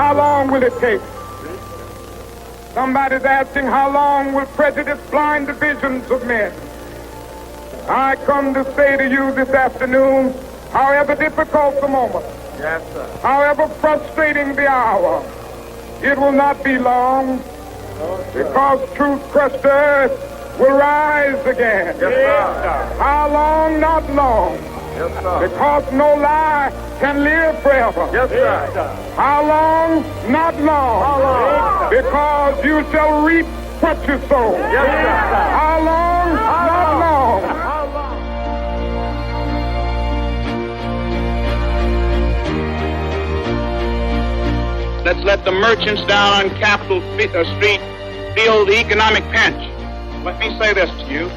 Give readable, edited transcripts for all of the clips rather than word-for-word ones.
How long will it take? Somebody's asking, how long will prejudice blind the visions of men? I come to say to you this afternoon, however difficult the moment, yes, sir, however frustrating the hour, it will not be long, because truth crushed earth will rise again. Yes, sir. How long? Not long. Yes, sir. Because no lie can live forever. Yes, sir. How long? Not long. How long? Because you shall reap what you sow. Yes, sir. How long? Not long. How long? Let's let the merchants down on Capitol Street feel the economic pinch. Let me say this to you.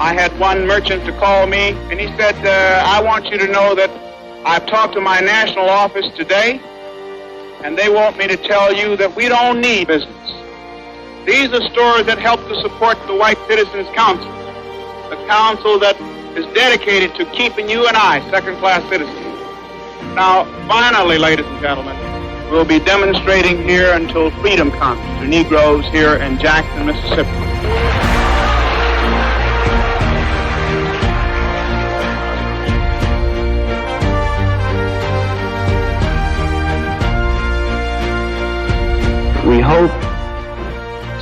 I had one merchant to call me, and he said, I want you to know that I've talked to my national office today, and they want me to tell you that we don't need business. These are stores that help to support the White Citizens Council, the council that is dedicated to keeping you and I second-class citizens. Now, finally, ladies and gentlemen, we'll be demonstrating here until freedom comes to Negroes here in Jackson, Mississippi. We hope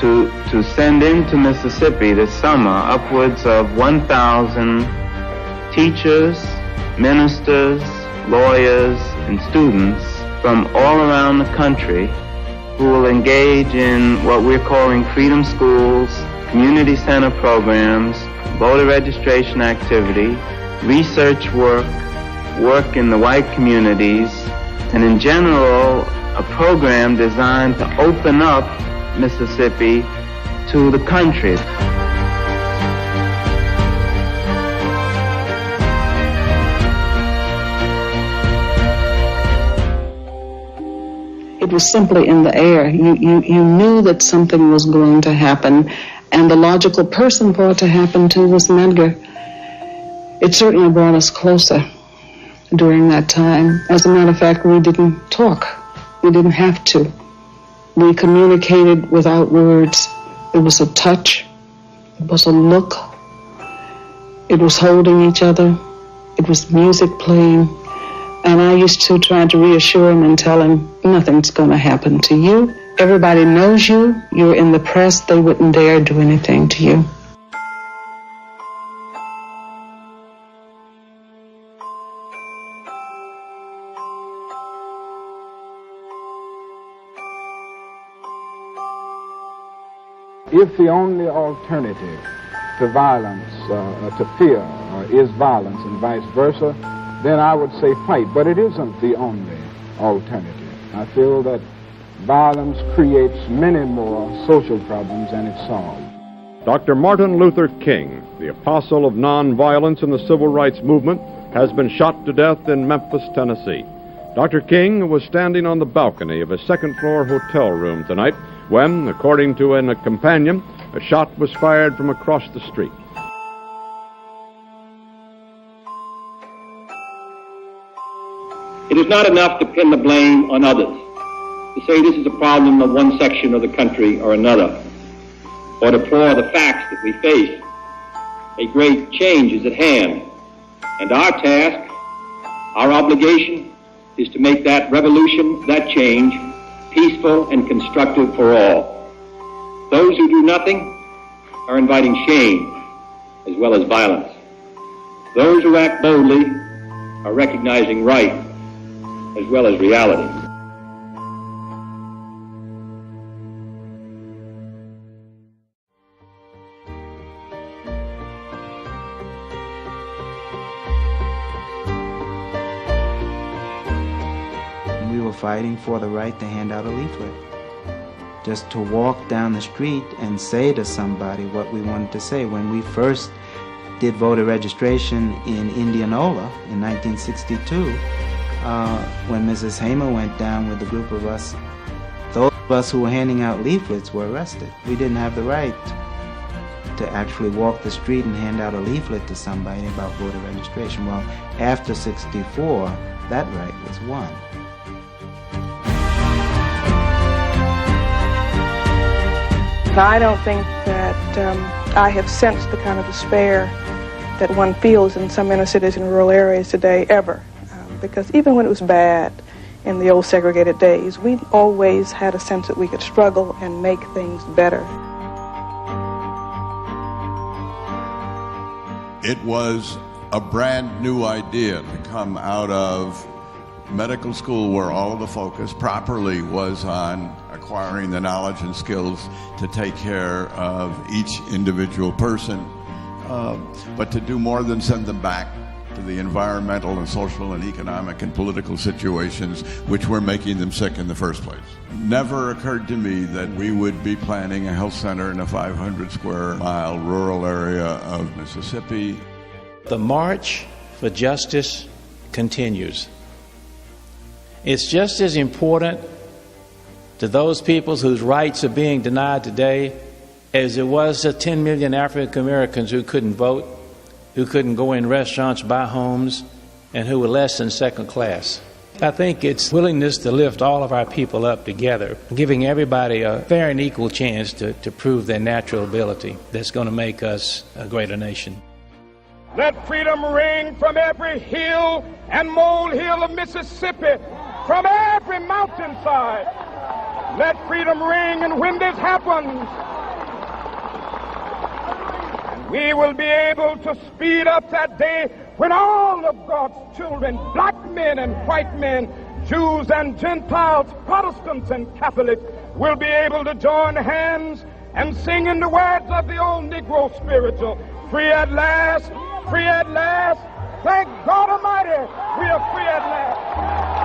to send into Mississippi this summer upwards of 1,000 teachers, ministers, lawyers, and students from all around the country who will engage in what we're calling freedom schools, community center programs, voter registration activity, research work, work in the white communities, and in general, a program designed to open up Mississippi to the country. It was simply in the air. You knew that something was going to happen, and the logical person for it to happen to was Medgar. It certainly brought us closer during that time. As a matter of fact, we didn't talk. We didn't have to. We communicated without words. It was a touch. It was a look. It was holding each other. It was music playing. And I used to try to reassure him and tell him, nothing's going to happen to you. Everybody knows you. You're in the press. They wouldn't dare do anything to you. If the only alternative to violence, to fear, is violence and vice versa, then I would say fight. But it isn't the only alternative. I feel that violence creates many more social problems than it solves. Dr. Martin Luther King, the apostle of nonviolence in the civil rights movement, has been shot to death in Memphis, Tennessee. Dr. King was standing on the balcony of a second-floor hotel room tonight when, according to a companion, a shot was fired from across the street. It is not enough to pin the blame on others, to say this is a problem of one section of the country or another, or deplore the facts that we face. A great change is at hand, and our task, our obligation, is to make that revolution, that change, peaceful and constructive for all. Those who do nothing are inviting shame as well as violence. Those who act boldly are recognizing right as well as reality. We were fighting for the right to hand out a leaflet. Just to walk down the street and say to somebody what we wanted to say. When we first did voter registration in Indianola in 1962, when Mrs. Hamer went down with a group of us, those of us who were handing out leaflets were arrested. We didn't have the right to actually walk the street and hand out a leaflet to somebody about voter registration. Well, after '64, that right was won. Now, I don't think that I have sensed the kind of despair that one feels in some inner cities and rural areas today ever. Because even when it was bad in the old segregated days, we always had a sense that we could struggle and make things better. It was a brand new idea to come out of medical school where all of the focus properly was on acquiring the knowledge and skills to take care of each individual person, but to do more than send them back to the environmental and social and economic and political situations which were making them sick in the first place. Never occurred to me that we would be planning a health center in a 500 square mile rural area of Mississippi. The march for justice continues. It's just as important to those peoples whose rights are being denied today as it was to 10 million African Americans who couldn't vote, who couldn't go in restaurants, buy homes, and who were less than second class. I think it's willingness to lift all of our people up together, giving everybody a fair and equal chance to prove their natural ability that's going to make us a greater nation. Let freedom ring from every hill and molehill of Mississippi, from every mountainside. Let freedom ring, and when this happens, we will be able to speed up that day when all of God's children, black men and white men, Jews and Gentiles, Protestants and Catholics, will be able to join hands and sing in the words of the old Negro spiritual, free at last, free at last. Thank God Almighty, we are free at last.